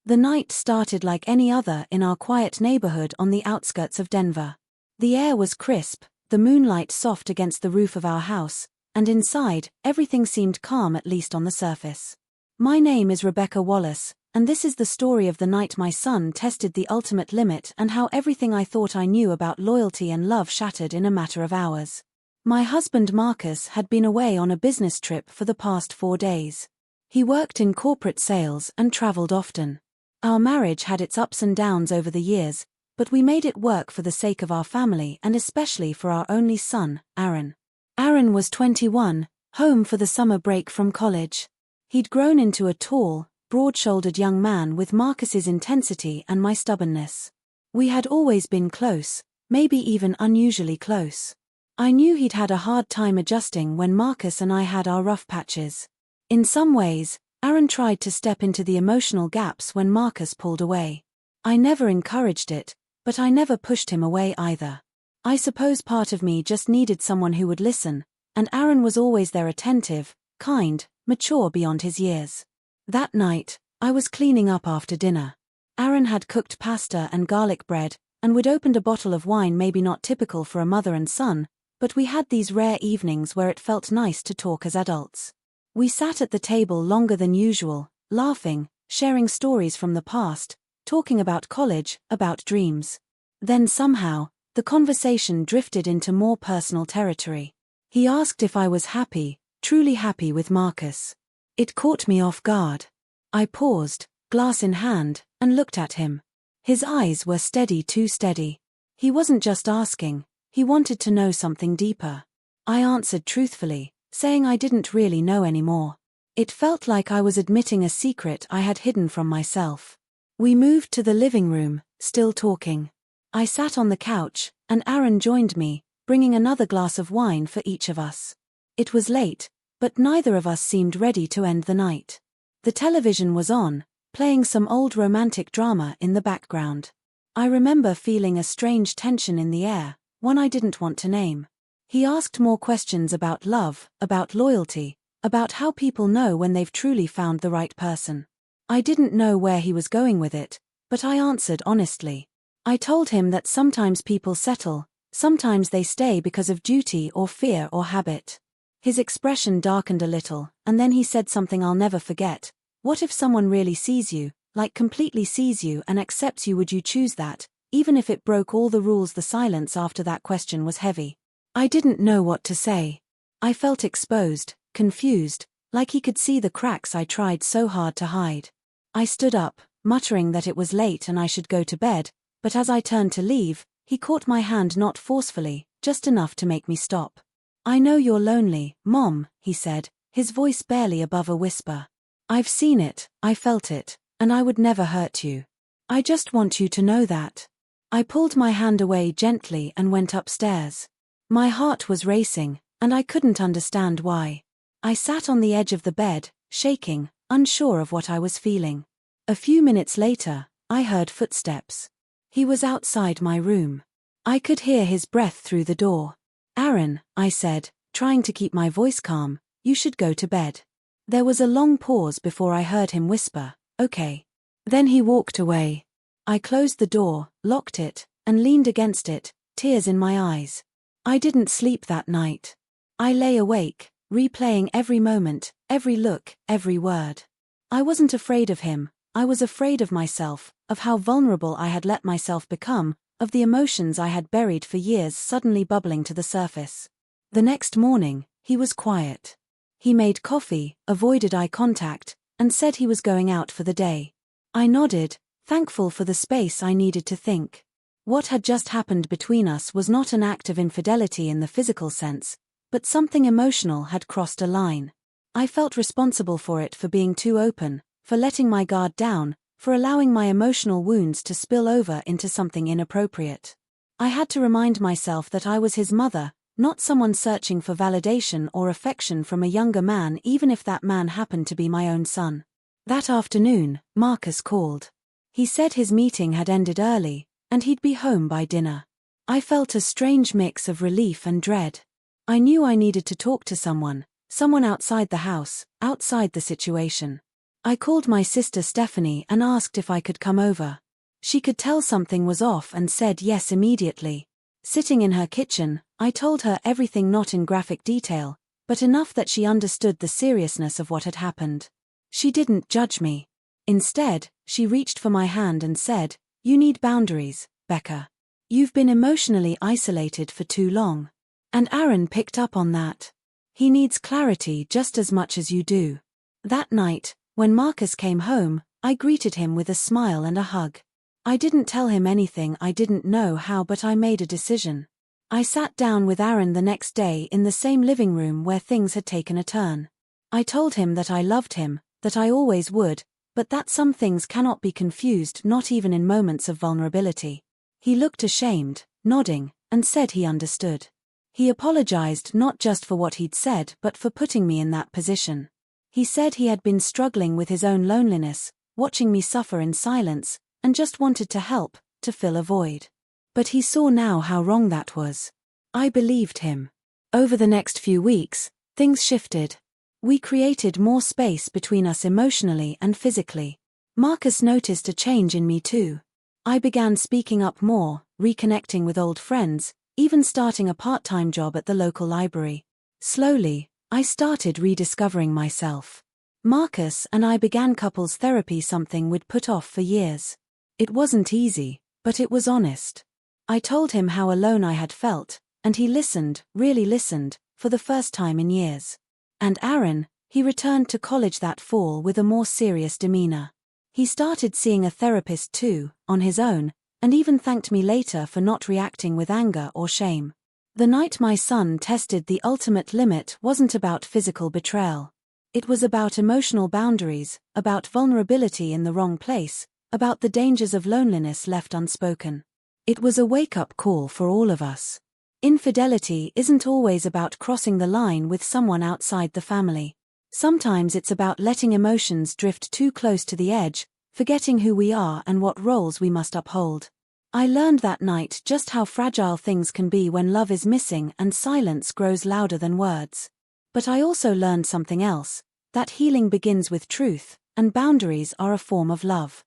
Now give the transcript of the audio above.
The night started like any other in our quiet neighborhood on the outskirts of Denver. The air was crisp, the moonlight soft against the roof of our house, and inside, everything seemed calm, at least on the surface. My name is Rebecca Wallace, and this is the story of the night my son tested the ultimate limit and how everything I thought I knew about loyalty and love shattered in a matter of hours. My husband Marcus had been away on a business trip for the past 4 days. He worked in corporate sales and traveled often. Our marriage had its ups and downs over the years, but we made it work for the sake of our family and especially for our only son, Aaron. Aaron was 21, home for the summer break from college. He'd grown into a tall, broad-shouldered young man with Marcus's intensity and my stubbornness. We had always been close, maybe even unusually close. I knew he'd had a hard time adjusting when Marcus and I had our rough patches. In some ways, Aaron tried to step into the emotional gaps when Marcus pulled away. I never encouraged it, but I never pushed him away either. I suppose part of me just needed someone who would listen, and Aaron was always there, attentive, kind, mature beyond his years. That night, I was cleaning up after dinner. Aaron had cooked pasta and garlic bread, and we'd opened a bottle of wine, maybe not typical for a mother and son, but we had these rare evenings where it felt nice to talk as adults. We sat at the table longer than usual, laughing, sharing stories from the past, talking about college, about dreams. Then somehow, the conversation drifted into more personal territory. He asked if I was happy, truly happy with Marcus. It caught me off guard. I paused, glass in hand, and looked at him. His eyes were steady, too steady. He wasn't just asking, he wanted to know something deeper. I answered truthfully, saying I didn't really know anymore. It felt like I was admitting a secret I had hidden from myself. We moved to the living room, still talking. I sat on the couch, and Aaron joined me, bringing another glass of wine for each of us. It was late, but neither of us seemed ready to end the night. The television was on, playing some old romantic drama in the background. I remember feeling a strange tension in the air, one I didn't want to name. He asked more questions about love, about loyalty, about how people know when they've truly found the right person. I didn't know where he was going with it, but I answered honestly. I told him that sometimes people settle, sometimes they stay because of duty or fear or habit. His expression darkened a little, and then he said something I'll never forget. What if someone really sees you, like completely sees you and accepts you? Would you choose that, even if it broke all the rules? The silence after that question was heavy. I didn't know what to say. I felt exposed, confused, like he could see the cracks I tried so hard to hide. I stood up, muttering that it was late and I should go to bed, but as I turned to leave, he caught my hand, not forcefully, just enough to make me stop. I know you're lonely, Mom, he said, his voice barely above a whisper. I've seen it, I felt it, and I would never hurt you. I just want you to know that. I pulled my hand away gently and went upstairs. My heart was racing, and I couldn't understand why. I sat on the edge of the bed, shaking, unsure of what I was feeling. A few minutes later, I heard footsteps. He was outside my room. I could hear his breath through the door. Aaron, I said, trying to keep my voice calm, you should go to bed. There was a long pause before I heard him whisper, okay. Then he walked away. I closed the door, locked it, and leaned against it, tears in my eyes. I didn't sleep that night. I lay awake, replaying every moment, every look, every word. I wasn't afraid of him, I was afraid of myself, of how vulnerable I had let myself become, of the emotions I had buried for years suddenly bubbling to the surface. The next morning, he was quiet. He made coffee, avoided eye contact, and said he was going out for the day. I nodded, thankful for the space I needed to think. What had just happened between us was not an act of infidelity in the physical sense, but something emotional had crossed a line. I felt responsible for it, for being too open, for letting my guard down, for allowing my emotional wounds to spill over into something inappropriate. I had to remind myself that I was his mother, not someone searching for validation or affection from a younger man, even if that man happened to be my own son. That afternoon, Marcus called. He said his meeting had ended early, and he'd be home by dinner. I felt a strange mix of relief and dread. I knew I needed to talk to someone outside the house, outside the situation. I called my sister Stephanie and asked if I could come over. She could tell something was off and said yes immediately. Sitting in her kitchen, I told her everything, not in graphic detail, but enough that she understood the seriousness of what had happened. She didn't judge me. Instead, she reached for my hand and said, "You need boundaries, Becca. You've been emotionally isolated for too long." And Aaron picked up on that. He needs clarity just as much as you do. That night, when Marcus came home, I greeted him with a smile and a hug. I didn't tell him anything, I didn't know how, but I made a decision. I sat down with Aaron the next day in the same living room where things had taken a turn. I told him that I loved him, that I always would, but that some things cannot be confused, not even in moments of vulnerability. He looked ashamed, nodding, and said he understood. He apologized not just for what he'd said but for putting me in that position. He said he had been struggling with his own loneliness, watching me suffer in silence, and just wanted to help, to fill a void. But he saw now how wrong that was. I believed him. Over the next few weeks, things shifted. We created more space between us emotionally and physically. Marcus noticed a change in me too. I began speaking up more, reconnecting with old friends, even starting a part-time job at the local library. Slowly, I started rediscovering myself. Marcus and I began couples therapy, something we'd put off for years. It wasn't easy, but it was honest. I told him how alone I had felt, and he listened, really listened, for the first time in years. And Aaron, he returned to college that fall with a more serious demeanor. He started seeing a therapist too, on his own, and even thanked me later for not reacting with anger or shame. The night my son tested the ultimate limit wasn't about physical betrayal. It was about emotional boundaries, about vulnerability in the wrong place, about the dangers of loneliness left unspoken. It was a wake-up call for all of us. Infidelity isn't always about crossing the line with someone outside the family. Sometimes it's about letting emotions drift too close to the edge, forgetting who we are and what roles we must uphold. I learned that night just how fragile things can be when love is missing and silence grows louder than words. But I also learned something else, that healing begins with truth, and boundaries are a form of love.